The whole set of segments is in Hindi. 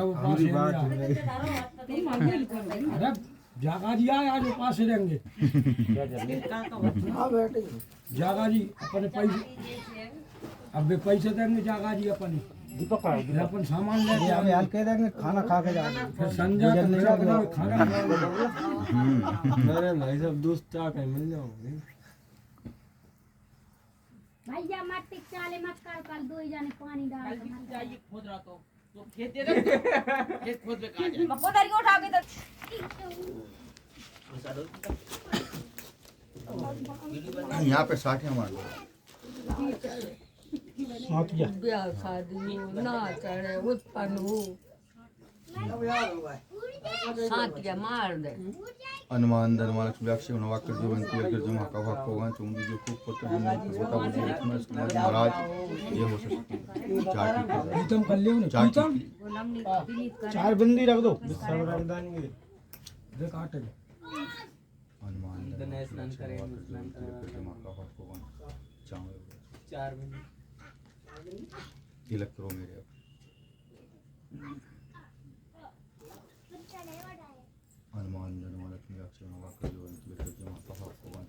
सब उपास अरे जागा जी आए आज उपास रहेंगे जागा जी अपने पैसे अब वे पैसे देंगे जागा जी अपन अपन सामान ले अभी हाल कह देंगे खाना खा के जाएंगे फिर संजय खाना अरे भाई सब दोस्त चाह के मिल जाओगे भैया मट्टी चाले मत कर कल दो ही जाने पानी डाल जाइए खोद रहा तो खेत दे रहे खेत खोद पे कहां जाए मकोदरी को उठा के तो यहाँ पे 60 है हमारे ब्याह शादी ना चढ़े उत्पन्न हो साथिया मार दे अनुमान धर्मा लक्ष्मी अक्षय नवाकर जो बनती है जो माँ का भाग होगा चुंगी जो खूब पुत्र होता मुझे महाराज ये हो सकती है प्रीतम कर लियो चार बंदी रख दो काट अनुमान स्नान करेंगे जो माँ का भाग होगा चार मिनट तिलक करो मेरे हनुमान धर्मा लक्ष्मी अक्षय नवाकर जो बनती है जो माँ का भाग होगा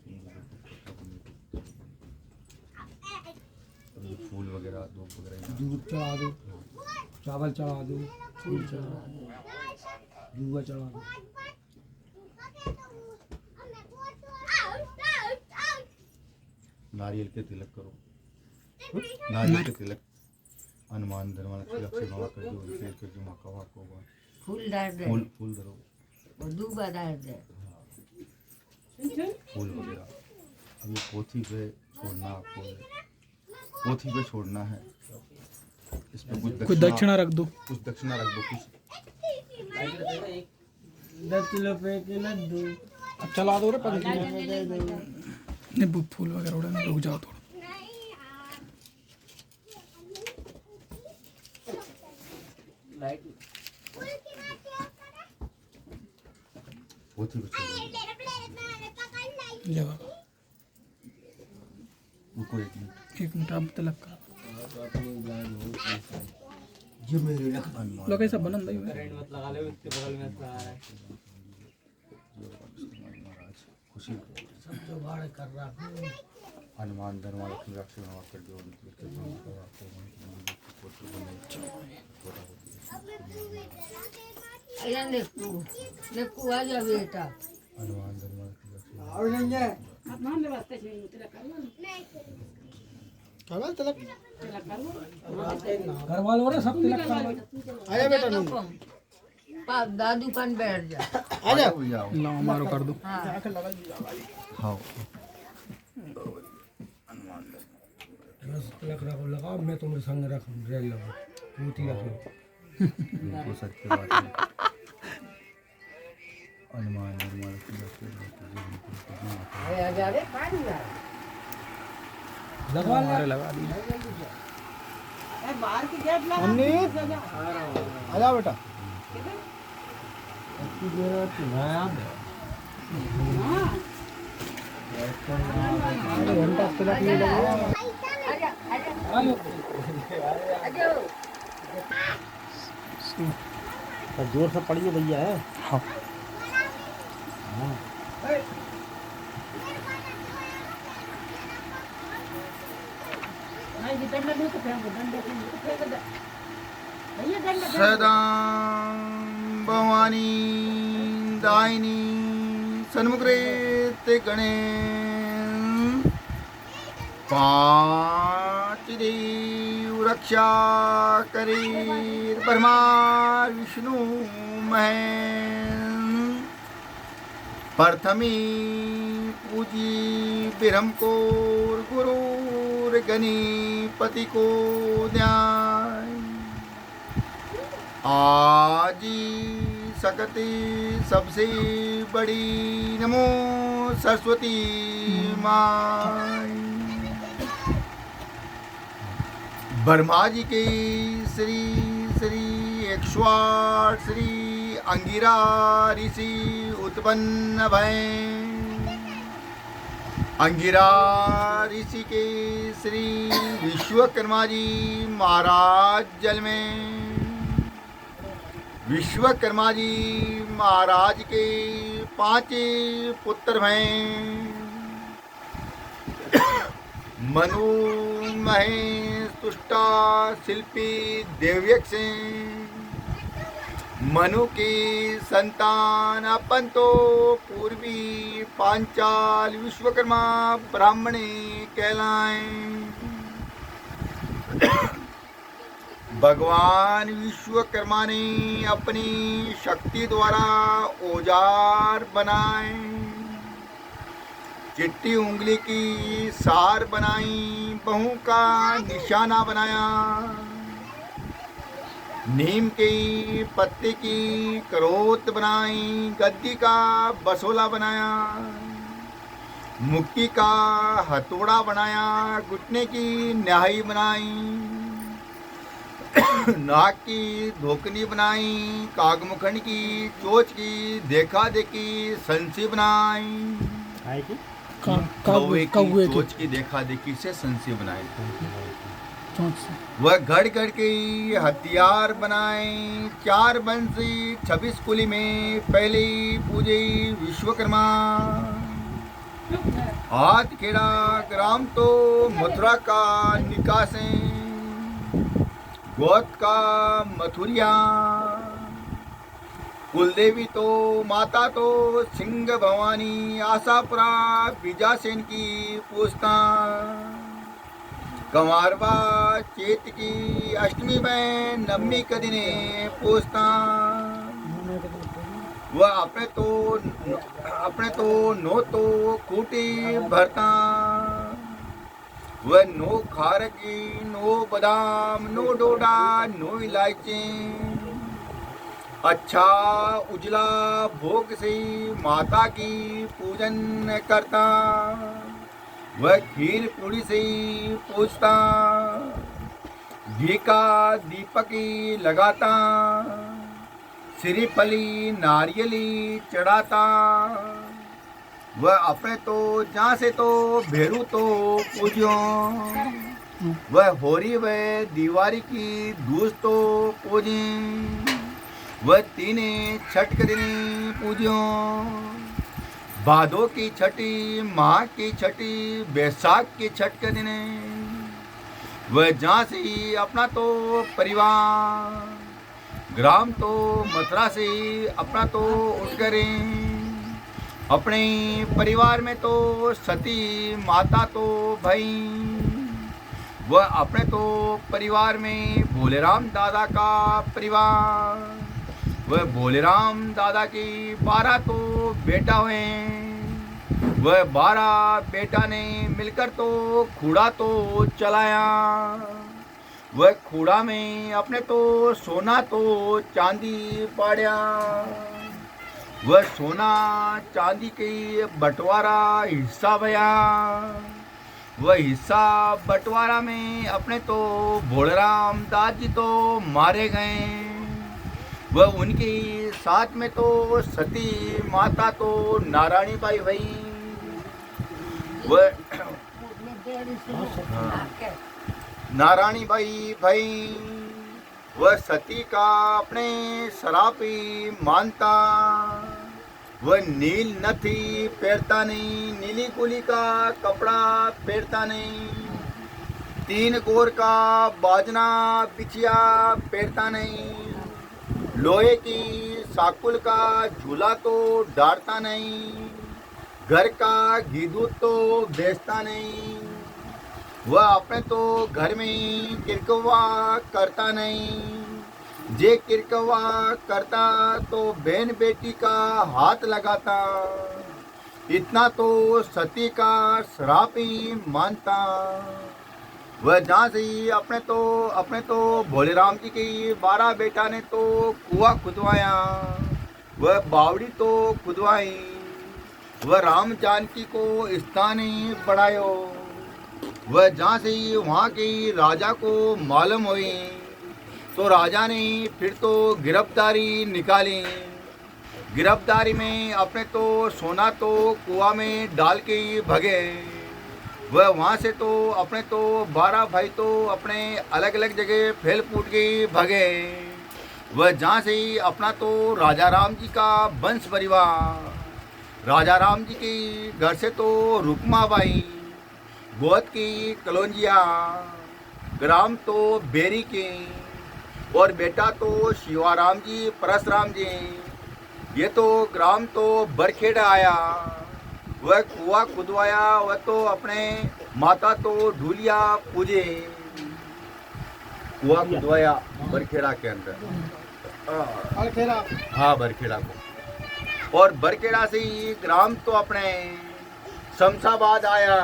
चुंगी फूल वगैरह धूप वगैरह दूध चढ़ा दो चावल चढ़ा दो फूल चढ़ा दो दूध चढ़ा दो नारियल के तिलक करो नारियल के तिलक हनुमान धर्मा लक्ष्मी अक्षय नवाकर जो बनती है जो माँ का भाग होगा फूल डाल दे फूल धरो और दूबा डाल दे फूल वगैरह अभी पोथी पे छोड़ना आपको पोथी पे छोड़ना है इसमें कुछ दक्षिणा रख दो कुछ दक्षिणा रख दो कुछ 10 किलो पे के लड्डू अब चला दो रे पंडित नहीं वो फूल वगैरह उड़ाने रुक जाओ थोड़ा लाइट पोथी पे छोड़ो ले बाबा रुको एक मिनट अब तलक का ये मेरे रख लोग ऐसा बनन दई करंट मत लगा ले उसके बगल में आ रहा है महाराज खुशी सब जुगाड़ कर रहा हूँ हनुमान धर्मा लक्ष्मी अक्षय नवाकर जो बनती है जो माँ का भाग होगा अरे नेकू आ जा बेटा हनुमान धर्मा लक्ष्मी अक्षय और नहीं आप मान ले वास्ते से तेरा करवा चला तिलक घर वालों ने सब तिलक करवा आया बेटा नहीं पाप दादू कान बैठ जा आ जा जाओ लाओ मारो कर दो हाँ बस तिलक रखो लगाओ मैं तुम्हारे संग रख रेल लगा मूर्ति रख लो बिल्कुल सत्य बात है हनुमान धर्मा लक्ष्मी अक्षय आ जा रे पानी जा लगवा ले लगा दी बाहर की गेट लगा अमनीत आ जा बेटा घंटा तिलक नहीं लगेगा जोर से पड़िए भैया है सदां भवानी दायिनी सन्मुखे ते गणे पांच देव रक्षा करे ब्रह्मा विष्णु महेश प्रथमी पूजी ब्रह्म को गुरु गणपति को ध्यान आजी सकती सबसे बड़ी नमो सरस्वती माई ब्रह्मा जी के श्री श्री 108 श्री अंगिरा ऋषि उत्पन्न भय अंगिरा ऋषि के श्री विश्वकर्मा जी महाराज जल में विश्वकर्मा जी महाराज के 5 पुत्र हैं। मनु, महेश, तुष्टा, शिल्पी, देवयक्ष हैं। मनु की संतान अपन तो पूर्वी पांचाल विश्वकर्मा ब्राह्मणे कहलाएं। भगवान विश्वकर्मा ने अपनी शक्ति द्वारा औजार बनाए। चिट्टी उंगली की सार बनाई, बहू का निशाना बनाया। नीम के पत्ते की करोत बनाई, गद्दी का बसोला बनाया। मुक्की का हथौड़ा बनाया, घुटने की न्याही बनाई। नाक की धोकनी बनाई, कागमुखंड की चोच की देखा देखी संसी बनाई। कौवे की चोच की देखा देखी से संसी बनाई। वह गढ़ गढ़ के हथियार बनाए। 4 बंसी 26 कुली में पहले पूजे विश्वकर्मा। हाथ खेड़ा ग्राम तो मथुरा का निकासे। गोत का मथुरिया। कुलदेवी तो माता तो सिंह भवानी आशापुरा बीजासेन की पूछता। कंवारवा चेत की अष्टमी में नवमी के दिने पूछता। वह अपने तो नो तो खूटी भरता। वह नो खारकी, नो बादाम, नो डोडा, नो इलायची। अच्छा उजला भोग से माता की पूजन करता। वह खीर पूड़ी से पूछता। घी का दीपक लगाता। श्रीफली नारियली चढ़ाता। वह अपने तो जहाँ से तो भेरू तो पूजियो। वह होरी व दीवारी की दूस तो पूजी। वह 3 छठ के दिन पूजियो। भादो की छठी, माह की छठी, बैसाख की छठ के दिन। वह जहाँ से अपना तो परिवार, ग्राम तो मथुरा से अपना तो उठ करें। अपने परिवार में तो सती माता तो भाई। वह अपने तो परिवार में भोलेराम दादा का परिवार। वह भोलेराम दादा की 12 तो बेटा हुए। वह 12 बेटा ने मिलकर तो खूड़ा तो चलाया। वह खूड़ा में अपने तो सोना तो चांदी पाड़िया। वह सोना चांदी के बंटवारा हिस्सा भया। वह हिस्सा बंटवारा में अपने तो भोलेराम दास जी तो मारे गए। वह उनके साथ में तो सती माता तो नारायणी बाई भई। वह नारायणी बाई भाई। वह सती का अपने सरापी मानता। वह नील नथी पहनता नहीं, नीली कुली का कपड़ा पहनता नहीं। 3 गोर का बाजना बिछिया पहनता नहीं। लोहे की साकुल का झूला तो डारता नहीं। घर का घी दूध तो बेचता नहीं। वह अपने तो घर में किरकवा करता नहीं। जे किरकवा करता तो बहन बेटी का हाथ लगाता। इतना तो सती का श्राप ही मानता। वह जहाँ से अपने तो भोलेराम जी की 12 बेटा ने तो कुआं खुदवाया। वह बावड़ी तो खुदवाई। वह राम जानकी को स्थान बढ़ायो। वह जहाँ से वहाँ के राजा को मालूम हुई तो राजा ने फिर तो गिरफ्तारी निकाली। गिरफ्तारी में अपने तो सोना तो कुआं में डाल के भगे। वह वहाँ से तो अपने तो 12 भाई तो अपने अलग अलग जगह फैल फूट के भगे। वह जहाँ से ही अपना तो राजा राम जी का वंश परिवार, राजा राम जी के घर से तो रुकमाबाई, गोद की कलौंजिया, ग्राम तो बेरी के, और बेटा तो शिवाराम जी परशुराम जी। ये तो ग्राम तो बरखेड़ा आया, वह कुआं खुदवाया, वह तो अपने माता तो ढूलिया पूजे। कुआं खुदवाया बरखेड़ा के अंदर, अलखेरा हाँ बरखेड़ा को। और बरखेड़ा से ही ग्राम तो अपने शमशाबाद आया,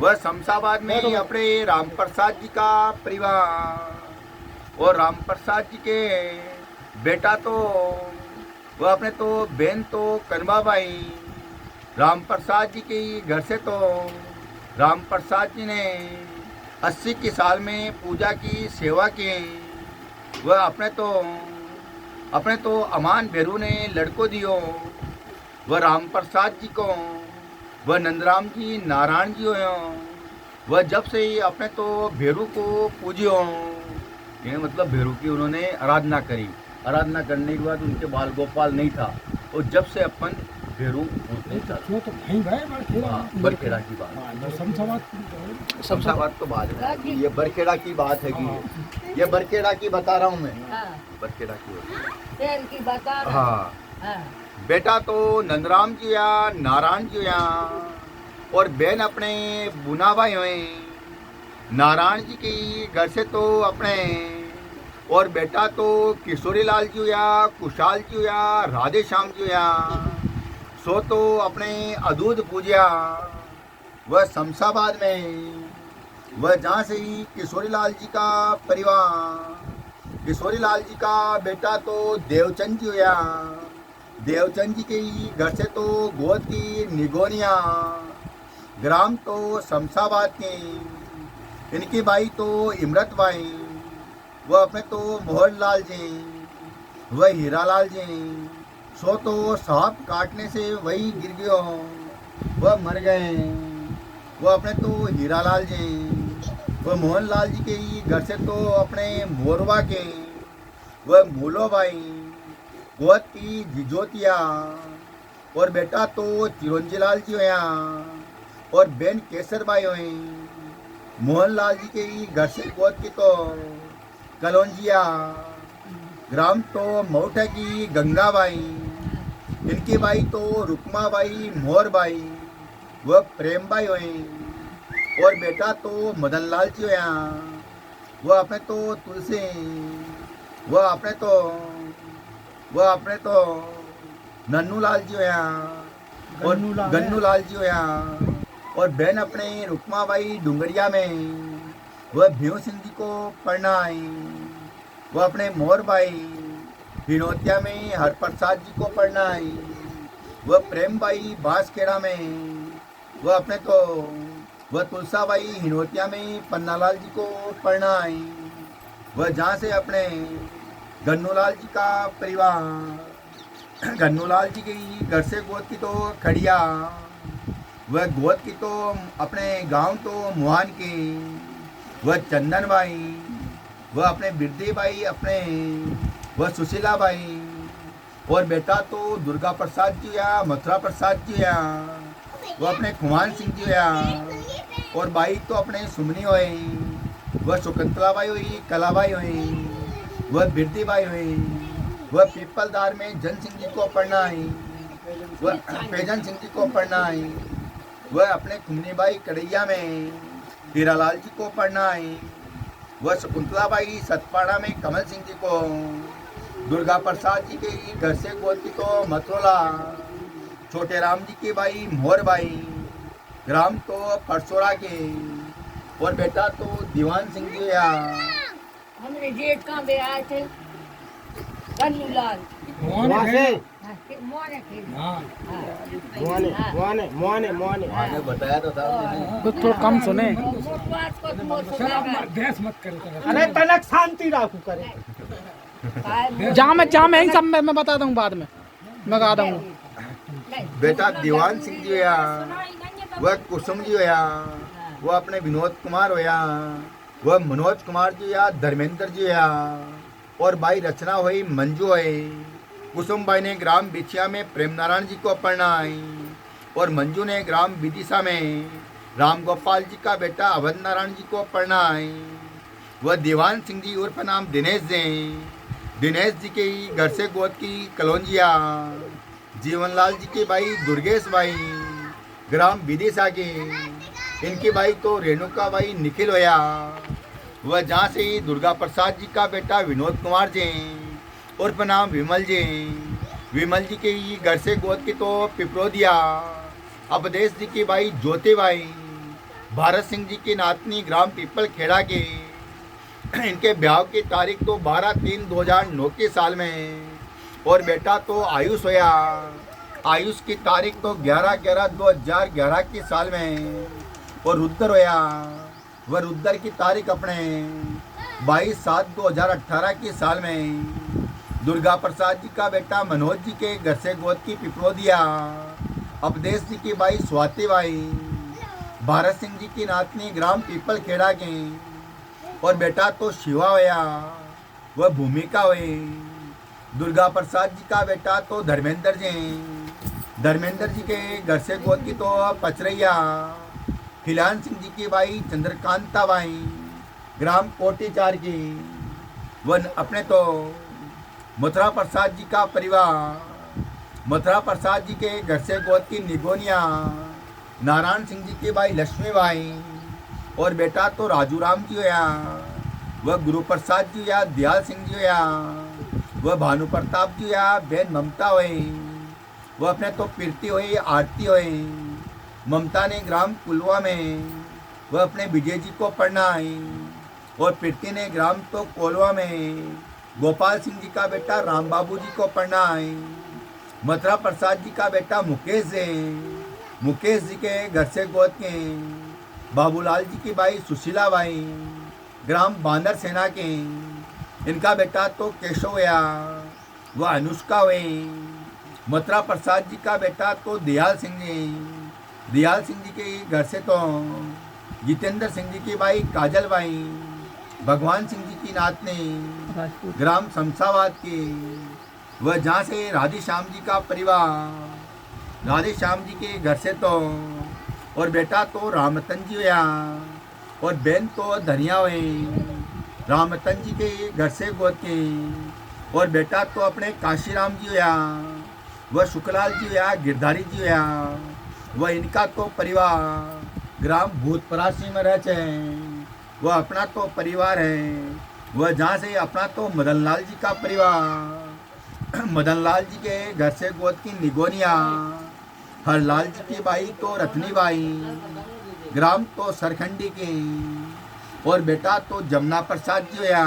वह शमशाबाद में ही अपने राम प्रसाद जी का परिवार, और राम प्रसाद जी के बेटा तो वह अपने तो बहन तो कनबाबाई। राम प्रसाद जी के घर से तो राम प्रसाद जी ने 80 के साल में पूजा की सेवा की। वह अपने तो अमान भेरू ने लड़को दियो, वह राम प्रसाद जी को, वह नंदराम जी नारायण जी हो। वह जब से ही अपने तो भेरू को पूजियो, ये मतलब भेरू की उन्होंने आराधना करी। आराधना करने के बाद उनके बाल गोपाल नहीं था, और जब से अपन भेरू पूजने चले। वो तो कहीं गए बरखेड़ा। बरखेड़ा की बात, शमशाबाद तो बात है, ये बरखेड़ा की बात है कि ये बरखेड़ा की बता रहा हूँ मैं, बरखेड़ा की बता हाँ। बेटा तो नंदराम जी या नारायण जी या, और बहन अपने बुनाबाई हुए नारायण जी के घर से तो अपने, और बेटा तो किशोरी लाल जी या कुशाल जी या राधे श्याम जी या, सो तो अपने अदूध पूजा। वह शमशाबाद में, वह जहाँ से ही किशोरी लाल जी का परिवार, किशोरी लाल जी का बेटा तो देवचंद जी या, देवचंद जी के घर से तो गोद की निगोनिया, ग्राम तो शमशाबाद के। इनकी बाई तो इमरत बाई, वह अपने तो मोहन लाल जी, वह हीरा लाल जी। सो तो सांप काटने से वही गिर गयो, वह मर गए। वह अपने तो हीरा लाल जी, वह मोहन लाल जी के ही घर से तो अपने मोरवा के, वह मूलो भाई, गोद की जिजोतिया, और बेटा तो चिरंजी लाल जी होया, और बहन केसर बाई हुई। मोहन लाल जी के ही घर से गोद की तो कलौंजिया, ग्राम तो मऊठा की गंगाबाई। इनकी बाई तो रुकमाबाई मोरबाई, वह प्रेमबाई हुई, और बेटा तो मदन लाल जी होया, वह अपने तो तुलसी, वह अपने तो नन्नू लाल जी होया, और गन्नू लाल जी होया, और बहन अपने रुकमाबाई डुंगरिया में, वह भीम सिंह जी को पढ़ना आई। वह अपने मोरबाई हिनोतिया में हरप्रसाद जी को पढ़ना आई। वह प्रेमबाई बांसखेड़ा में, वह अपने तो वह तुलसाबाई हिनोतिया में पन्नालाल जी को पढ़ना आई। वह जहाँ से अपने गन्नूलाल जी का परिवार, गन्नूलाल जी के घर से गोद की तो खड़िया, वह गोद की तो अपने गांव तो मुहान की, वह चंदन बाई, वह अपने बिरदी बाई, अपने वह सुशीला बाई, और बेटा तो दुर्गा प्रसाद जी या मथुरा प्रसाद जी या, वह अपने खुमान सिंह जी या, और बाई तो अपने सुमनी हुई, वह शकुंतला बाई हुई, कलाबाई हुई, वह बिरदी बाई हुई। वह पीपलदार में जन सिंह जी को पढ़ना आई, वह पेजन सिंह जी को पढ़ना आई। वह अपने खुमनी बाई कड़ैया में हीरालाल जी को पढ़ना आई। वह शकुंतलाबाई सतपाड़ा में कमल सिंह जी को, दुर्गा प्रसाद जी के घर से गोद की तो मथुरा, छोटे राम जी की बाई मोरबाई, ग्राम तो परसोड़ा के, और बेटा तो दीवान सिंह जी या। हमने जेठ कहाँ पे आए थे गन्नूलाल वहाँ से मोने थे मैंने बताया तो था। कुछ थोड़ा कम सुने। सर आप अभ्यास मत करो सर। अरे तनक शांति राखू करे। जहाँ मैं ही सब मैं बता दूँ बाद में, मैं गा दूँगा। बेटा दीवान सिंह जी होया, वह कुसुम जी होया, वह अपने विनोद कुमार होया, वह मनोज कुमार जी या धर्मेंद्र जी होया, और भाई रचना हुई मंजू है। कुसुम बाई ने ग्राम बिछिया में प्रेम नारायण जी को पढ़नाई और मंजू ने ग्राम विदिशा में राम गोपाल जी का बेटा अवध नारायण जी को पढ़नाई। वह दीवान सिंह जी उर्फ नाम दिनेश जी, दिनेश जी के घर से गोद की कलौंजिया, जीवनलाल जी की भाई दुर्गेश भाई ग्राम विदिशा के, इनकी भाई तो रेणुका भाई निखिल होया। वह जहाँ से ही दुर्गा प्रसाद जी का बेटा विनोद कुमार जी उर्फ नाम विमल जी, विमल जी के घर से गोद की तो पिपरोदिया, अपदेश जी की भाई ज्योति भाई, भारत सिंह जी की नातनी ग्राम पीपल खेड़ा के, इनके ब्याह की तारीख तो 12/3/2009 के साल में और बेटा तो आयुष होया। आयुष की तारीख तो 11/11/2011 के साल में और रुद्र होया। वह रुद्र की तारीख अपने 22/7/2018 के साल में दुर्गा प्रसाद जी का बेटा मनोज जी के घर से गोद की पिपरोदिया, अपदेश जी की भाई स्वाति भाई, भारत सिंह जी की नातनी ग्राम पीपल खेड़ा के और बेटा तो शिवा होया। वह भूमिका हुई। दुर्गा प्रसाद जी का बेटा तो धर्मेंद्र जी, धर्मेंद्र जी के घर से गोद की तो पचरैया, खिलान सिंह जी की भाई चंद्रकांता भाई ग्राम कोटीचार की। वह अपने तो मथुरा प्रसाद जी का परिवार, मथुरा प्रसाद जी के घर से गोद की निगोनिया, नारायण सिंह जी की भाई लक्ष्मी भाई और बेटा तो राजू राम जी होया। वह गुरु प्रसाद जी होया, दयाल सिंह जी होया, वह भानु प्रताप जी होया, बहन ममता हुई। वह अपने तो पीरती हुई, आरती हुई। ममता ने ग्राम कुलवा में वह अपने विजय जी को पढ़नाई और पीरती ने ग्राम तो कोलवा में गोपाल सिंह जी का बेटा राम बाबू जी को पढ़नाई। मथुरा प्रसाद जी का बेटा मुकेश जी, मुकेश जी के घर से गोद के बाबूलाल जी की भाई सुशीला भाई ग्राम बांदर सेना के, इनका बेटा तो केशव हुआ। वह अनुष्का हुई। मथुरा प्रसाद जी का बेटा तो दयाल सिंह जी, दयाल सिंह जी के घर से तो जितेंद्र सिंह जी की भाई काजल भाई, भगवान सिंह जी की नातनी ग्राम शमशाबाद की। वह जहाँ से राधे श्याम जी का परिवार, राधे श्याम जी के घर से तो और बेटा तो रामतन जी हुआ और बहन तो धनिया हुई। रामतन जी के घर से गोद के और बेटा तो अपने काशीराम जी हुआ। वह शुक्लाल जी हुआ, गिरधारी जी हुआ। वह इनका तो परिवार ग्राम भूतपरासी में रहते हैं। वह अपना तो परिवार है। वह जहाँ से अपना तो मदनलाल जी का परिवार, मदनलाल जी के घर से गोद की निगोनिया, हरलाल जी की भाई तो रत्नी बाई ग्राम तो सरखंडी की और बेटा तो जमुना प्रसाद जी होया।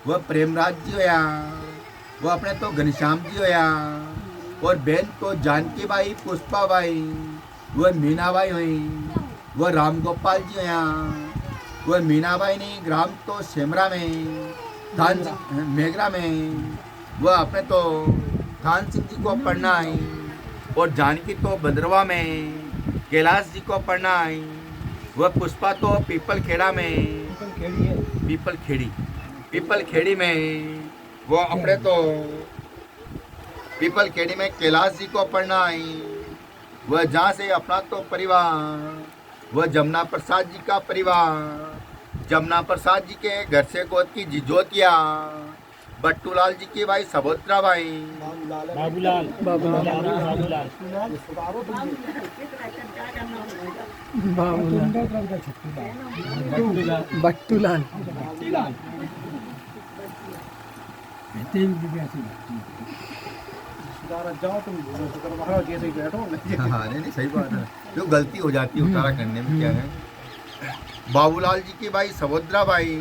वह प्रेमराज जी होया। वह अपने तो घनश्याम जी होया और बहन तो जानकी बाई, पुष्पा बाई, वह मीनाबाई हुई। वह राम गोपाल जी होया। वह मीनाबाई ने ग्राम तो सेमरा में, थान मेघरा में वह अपने तो थान सिंह जी को पढ़ना आई और जानकी तो बंदरवा में कैलाश जी को पढ़ना आई। वह पुष्पा तो पीपल खेड़ा में, पीपल खेड़ी में वो अपने तो पीपल खेड़ी में कैलाश जी को पढ़ना आई। वह जहाँ से अपना तो परिवार, वह जमुना प्रसाद जी का परिवार, जमुना प्रसाद जी के घर से गोद की जिजोतिया, बट्टूलाल जी की भाई सबोत्रा भाई, बाबूलाल बट्टूलाल जाओ तुम कैसे ही बैठो। हाँ नहीं सही बात है, जो गलती हो जाती है उतारा करने में क्या है। बाबूलाल जी की भाई सबोद्रा भाई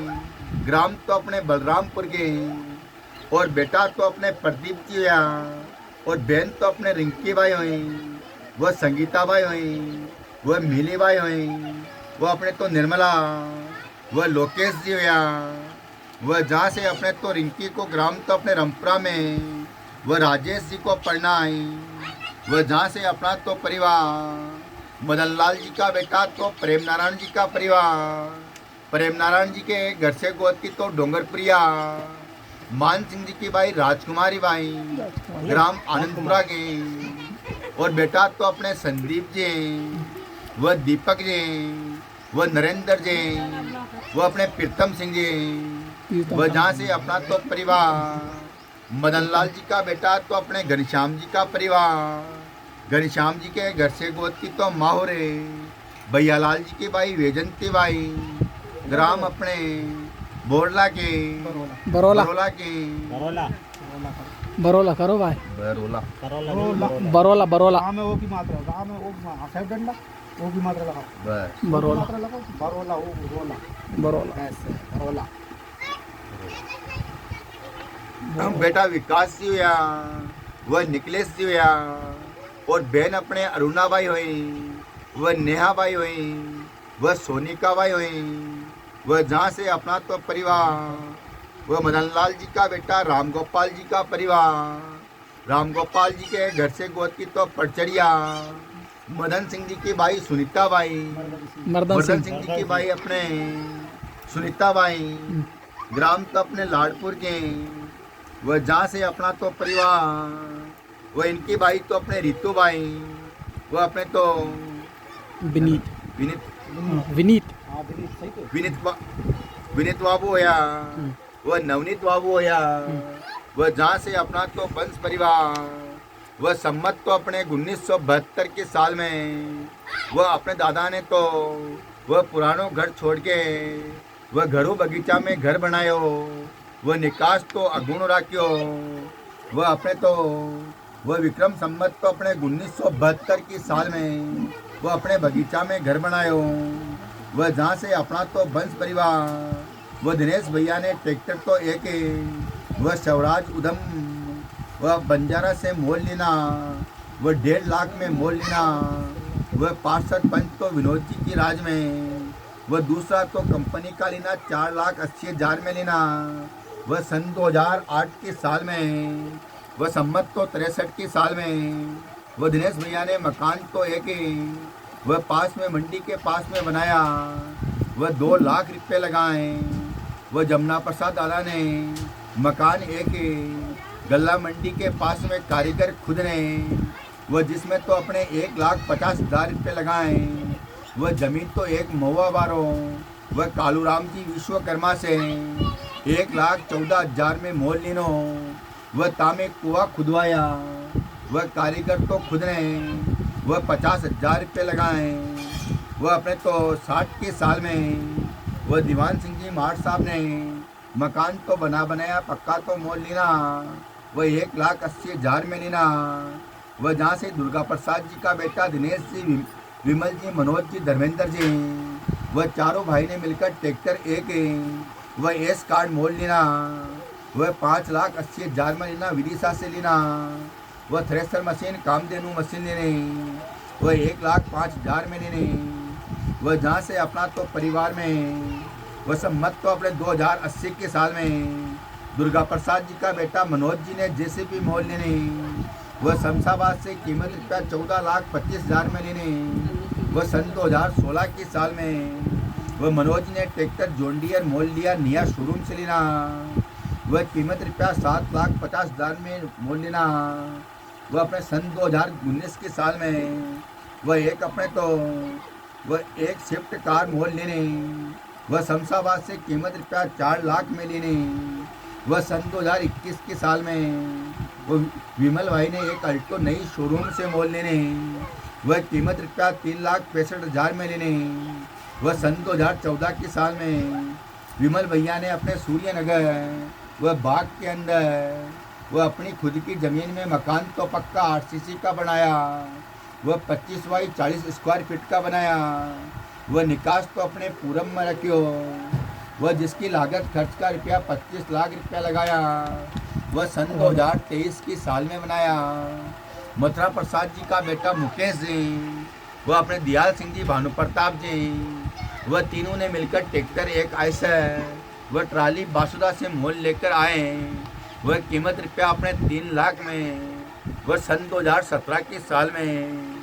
ग्राम तो अपने बलरामपुर के और बेटा तो अपने प्रदीप जी हुआ और बहन तो अपने रिंकी भाई हुई। वह संगीता भाई हुई। वह मिली भाई हुई। वह अपने तो निर्मला, वह लोकेश जी हुआ। वह जहाँ से अपने तो रिंकी को ग्राम तो अपने रमपुरा में, वह राजेश जी को पढ़ना आई। वह जहाँ से अपना तो परिवार, मदनलाल जी का बेटा तो प्रेम नारायण जी का परिवार, प्रेम नारायण जी के घर से गोद की तो डोंगरप्रिया मान सिंह जी की भाई राजकुमारी बाई ग्राम आनंदपुरा के। और बेटा तो अपने संदीप जी, वह दीपक जी, वह नरेंद्र जी, वह अपने प्रीतम सिंह जी, वह जहाँ से अपना तो परिवार। मदन लाल जी का बेटा तो अपने घनश्याम जी का परिवार। घनश्याम जी के घर से गोद की तो माहौरे। भैया लाल जी की भाई वेजंती बाई ग्राम अपने बोरला के बरोला बरोला के बरोला करो भाई बरोला बरोला बरोला राम में वो की मात्रा, राम में वो साइड डंडा वो की मात्रा लगाओ, बस बरोला मात्रा लगाओ, बरोला वो रोला बरोला ऐसे बरोला। बेटा विकास जी हुआ, वह निकलेश जी हुआ। और बहन अपने अरुणाबाई हुई, वह नेहाबाई हुई, वह सोनिकाबाई हुई। वह जहाँ से अपना तो परिवार। वह मदन लाल जी का बेटा राम गोपाल जी का परिवार। राम गोपाल जी के घर से गोद की तो पड़चड़िया। मदन सिंह जी की भाई सुनीता बाई, मर्दन मदन सिंह सिंह जी की भाई अपने सुनीता बाई ग्राम तो अपने लाडपुर के। वह जहाँ से अपना तो परिवार। वह इनकी भाई तो अपने रितु बाई, वह अपने तो विनीत विनीत विनीत हाँ दिलीप सही तो विनीत बाबू होया। वह नवनीत बाबू होया। वह जहाँ से अपना तो वंश परिवार। वह सम्मत तो अपने 1972 के साल में वह अपने दादा ने तो वह पुरानों घर छोड़ के वह घरों बगीचा में घर बनायो। वह निकास तो अगुण राख्यो। वह अपने तो वह विक्रम सम्मत तो अपने 1972 के साल में वह अपने बगीचा में घर बनायो। वह जहाँ से अपना तो वंश परिवार। वह दिनेश भैया ने ट्रैक्टर तो एक है। वह स्वराज उधम वह बंजारा से मोल लेना। वह 1.5 लाख में मोल लेना। वह 65 पंच तो विनोद जी की राज में। वह दूसरा तो कंपनी का लेना 4,80,000 में लेना। वह सन 2008 के साल में। वह सम्मत तो 63 के साल में। वह दिनेश भैया ने मकान तो एक है। वह पास में मंडी के पास में बनाया। वह 2 लाख रुपये लगाए। वह जमुना प्रसाद दादा ने मकान एक है। गल्ला मंडी के पास में कारीगर खुद ने। वह जिसमें तो अपने 1,50,000 रुपये लगाए। वह जमीन तो एक महुआ बारो। वह कालूराम जी विश्वकर्मा से 1,14,000 में मोल लेनो। वह तामे कुआ खुदवाया। वह कारीगर तो खुद ने। वह 50,000 रुपये लगाए। वह अपने तो 60 के साल में वह दीवान सिंह जी मार साहब ने मकान तो बना बनाया पक्का तो मोल लेना। वह 1,80,000 में लेना। वह जहाँ से दुर्गा प्रसाद जी का बेटा दिनेश जी, विमल जी, मनोज जी, धर्मेंद्र जी वह चारों भाई ने मिलकर ट्रैक्टर एक है। वह एस कार्ड मोल लेना। वह 5,80,000 में लेना। विदिशा से लेना। वह थ्रेसर मशीन कामधेनु मशीन लेने। वह 1,05,000 में लेने। वह जहाँ से अपना तो परिवार में वह सम्मत तो अपने 2080 के साल में दुर्गा प्रसाद जी का बेटा मनोज जी ने जेसीबी मोल लेने। वह शमशाबाद से कीमत रुपया 14,25,000 में लेने। वह सन 2016 के साल में वह मनोज जी ने ट्रैक्टर जॉन डियर मोल लिया निया शोरूम से लेना। वह कीमत रुपया 7,50,000 में मोल लेना। वह अपने सन 2019 के साल में वह एक अपने तो वह एक स्विफ्ट कार मोल लेने। वह शमशाबाद से कीमत रुपया 4 लाख में लेने। वह सन 2021 के साल में वह विमल भाई ने एक अल्टो नई शोरूम से मोल लेने। वह कीमत रुपया 3,65,000 में लेने। वह सन 2014 के साल में विमल भैया ने अपने सूर्यनगर वह बाग के अंदर वह अपनी खुद की ज़मीन में मकान तो पक्का आरसीसी का बनाया। वह 25 बाई 40 स्क्वायर फीट का बनाया। वह निकास तो अपने पूरम में रखियो। वह जिसकी लागत खर्च का रुपया 25 लाख रुपया लगाया। वह सन 2023 की साल में बनाया। मथुरा प्रसाद जी का बेटा मुकेश जी, वह अपने दयाल सिंह जी, भानु प्रताप जी, वह तीनों ने मिलकर ट्रैक्टर एक आयसर वह ट्राली बासुदा से मोल लेकर आए। वह कीमत रुपया अपने 3 लाख में। वह सन 2017 के साल में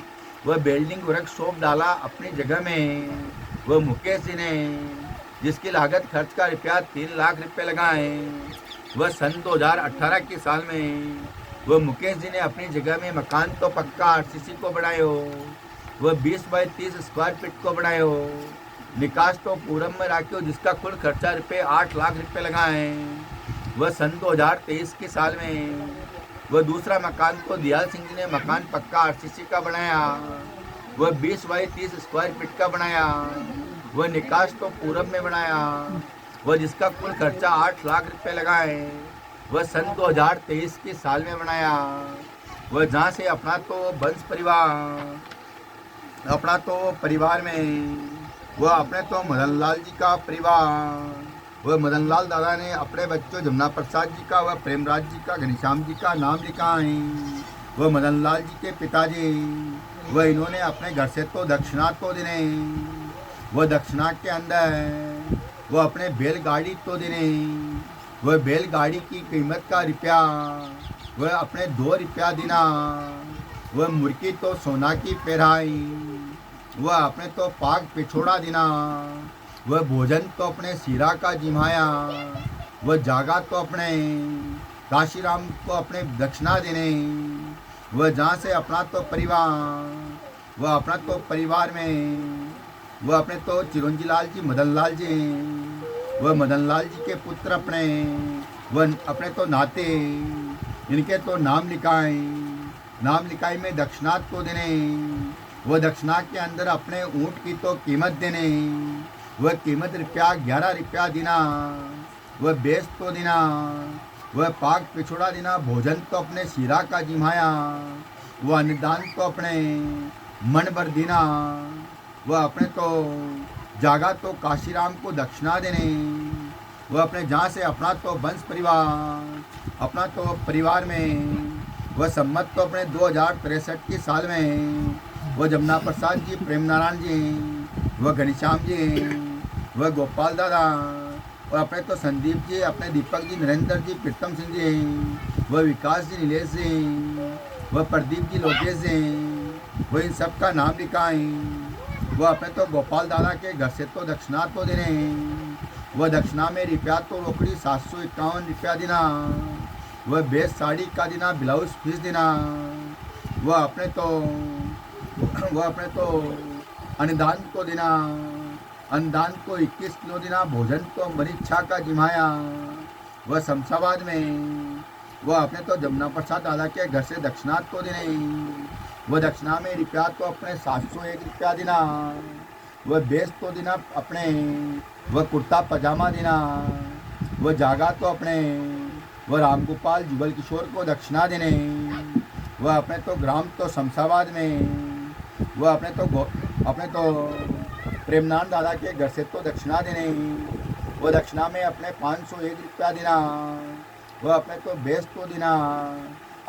वह बिल्डिंग वर्कशॉप डाला अपनी जगह में। वह मुकेश जी ने जिसकी लागत खर्च का रुपया 3 लाख रुपये लगाए। वह सन 2018 के साल में वह मुकेश जी ने अपनी जगह में मकान तो पक्का आरसीसी को बनायो, वह 20 बाई 30 स्क्वायर फीट को बनायो, निकास तो पूरब में राख्यो जिसका कुल खर्चा रुपये 8 लाख रुपए लगाए। वह सन 2023 के साल में वह दूसरा मकान तो दयाल सिंह जी ने मकान पक्का आरसीसी का बनाया, वह 20 बाई 30 स्क्वायर फीट का बनाया, वह निकास तो पूरब में बनाया, वह जिसका कुल खर्चा 8 लाख रुपए लगाए। वह सन 2023 के साल में बनाया, वह जहाँ से अपना तो परिवार में वह अपने तो मदन लाल जी का परिवार, वह मदन लाल दादा ने अपने बच्चों जमुना प्रसाद जी का व प्रेमराज जी का घनश्याम जी का नाम लिखा है। वह मदन लाल जी के पिताजी वह इन्होंने अपने घर से तो दक्षिणा तो देने, वह दक्षिणा के अंदर वह अपने बैलगाड़ी तो देने, वह बैलगाड़ी की कीमत का रुपया वह अपने 2 रुपया देना, वह मुर्गी तो सोना की पहराई, वह अपने तो पाग पिछोड़ा देना, वह भोजन तो अपने सीरा का जिमाया, वह जागा तो अपने काशीराम को अपने दक्षिणा देने, वह जहाँ से अपना तो परिवार में वह अपने तो चिरंजी लाल जी मदन लाल जी, वह मदन लाल जी के पुत्र अपने वह अपने तो नाते इनके तो नाम लिखाई में दक्षिणा तो देने, वह दक्षिणा के अंदर अपने ऊँट की तो कीमत देने, वह कीमत रुपया 11 रुपया देना, वह बेच तो देना, वह पाक पिछोड़ा देना, भोजन तो अपने सीरा का जिमाया, वह अन्नदान तो अपने मन भर देना, वह अपने तो जागा तो काशीराम को दक्षिणा देने, वह अपने जहाँ से अपना तो वंश परिवार में वह सम्मत तो अपने 2063 के साल में वह जमुना प्रसाद जी, प्रेम नारायण जी, वह घनश्याम जी, वह गोपाल दादा और अपने तो संदीप जी, अपने दीपक जी, नरेंद्र जी, प्रीतम सिंह जी, वह विकास जी, नीलेश जी, वह प्रदीप जी, लोकेश जी, वह इन सब का नाम लिखाएं। वह अपने तो गोपाल दादा के घर से तो दक्षिणा तो देने, वह दक्षिणा में रुपया तो रोकड़ी 751 रुपया देना, वह बेस साड़ी का देना, ब्लाउज फीस देना, वह अपने तो अनुदान को देना, अनुदान को 21 किलो देना, भोजन तो मरीच्छा का जिमाया। वह शमशाबाद में वह अपने तो जमुना प्रसाद दादा के घर से दक्षिणा को देने, वह दक्षिणा में रुपया तो अपने 701 रुपया देना, वह बेस तो देना अपने, वह कुर्ता पजामा देना, वह जागा तो अपने, वह रामगोपाल जुगल किशोर को दक्षिणा देने, वह अपने तो ग्राम तो शमशाबाद में वह अपने तो प्रेमनाथ दादा के घर से तो दक्षिणा देने, वह दक्षिणा में अपने 501 रुपया देना, वह अपने तो बेस तो देना,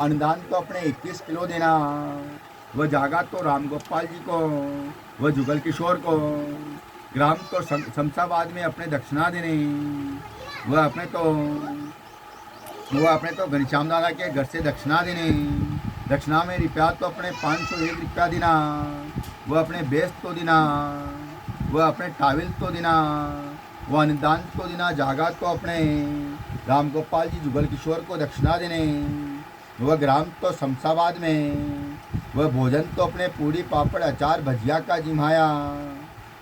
अनुदान तो अपने 21 किलो देना, वह जागा तो रामगोपाल जी को, वह जुगल किशोर को, ग्राम तो शमशाबाद में अपने दक्षिणा देने, वह अपने तो घनश्याम दादा के घर से दक्षिणा देने, दक्षिणा में रुपया तो अपने 501 रुपया देना, वह अपने बेस तो देना, वह अपने टाविल तो देना, वह अनुदान तो देना, जागा तो अपने रामगोपाल जी जुगल किशोर को दक्षिणा देने, वह ग्राम तो शमशाबाद में वह भोजन तो अपने पूरी पापड़ अचार भजिया का जिमाया,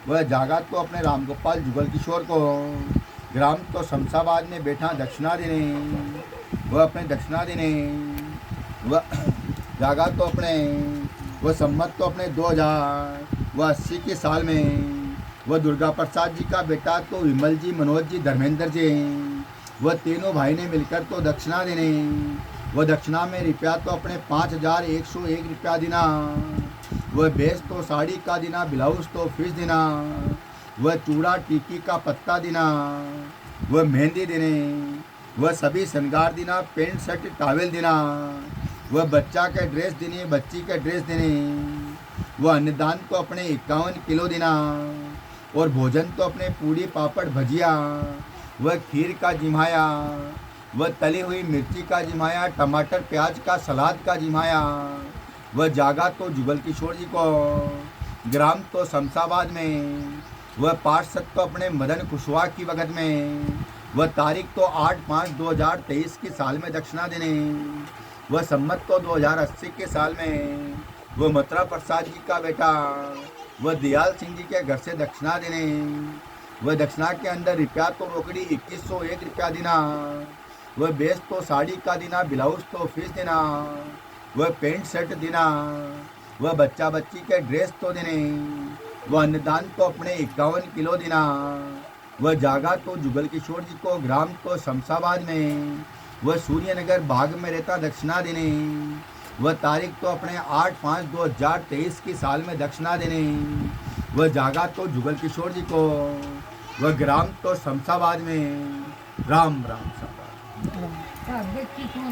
वह जागा तो अपने रामगोपाल जुगल किशोर को, ग्राम तो शमशाबाद में बैठा दक्षिणा देने, वह अपने दक्षिणा देने, वह जागा तो अपने, वह सम्मत तो अपने 2080 के साल में वह दुर्गा प्रसाद जी का बेटा तो विमल जी, मनोज जी, धर्मेंद्र जी, वह तीनों भाई ने मिलकर तो दक्षिणा देने, वह दक्षिणा में रुपया तो अपने 5101 रुपया देना, वह बेस तो साड़ी का देना, ब्लाउज तो फीस देना, वह चूड़ा टीकी का पत्ता देना, वह मेहंदी देने, वह सभी श्रृंगार देना, पेंट शर्ट टावेल देना, वह बच्चा का ड्रेस देने, बच्ची का ड्रेस देने, वह अन्नदान तो अपने 51 किलो देना, और भोजन तो अपने पूड़ी पापड़ भजिया, वह खीर का जिमाया, वह तली हुई मिर्ची का जिमाया, टमाटर प्याज का सलाद का जिमाया, वह जागा तो जुगल किशोर जी को, ग्राम तो शमशाबाद में वह पार्षद तो अपने मदन कुशवाहा की वगत में, वह तारीख तो 8/5/2023 की साल में दक्षिणा देने। वह सम्मत तो 2080 के साल में वह मथुरा प्रसाद जी का बेटा वह दयाल सिंह जी के घर से दक्षिणा देने। वह दक्षिणा के अंदर रुपया तो रोकड़ी 2101 रुपया देना। वह बेस तो साड़ी का देना, ब्लाउज तो फीस देना। वह पेंट शर्ट देना। वह बच्चा बच्ची के ड्रेस तो देने। वह अन्नदान तो अपने 51 किलो देना। वह जागा तो जुगल किशोर जी को, ग्राम तो शमशाबाद में। वह सूर्यनगर बाग में रहता दक्षिणा देने। वह तारीख तो अपने 8/5/2023 की साल में दक्षिणा देने। वह जागा तो जुगल किशोर जी को, वह ग्राम तो शमशाबाद में। राम राम। सब देखी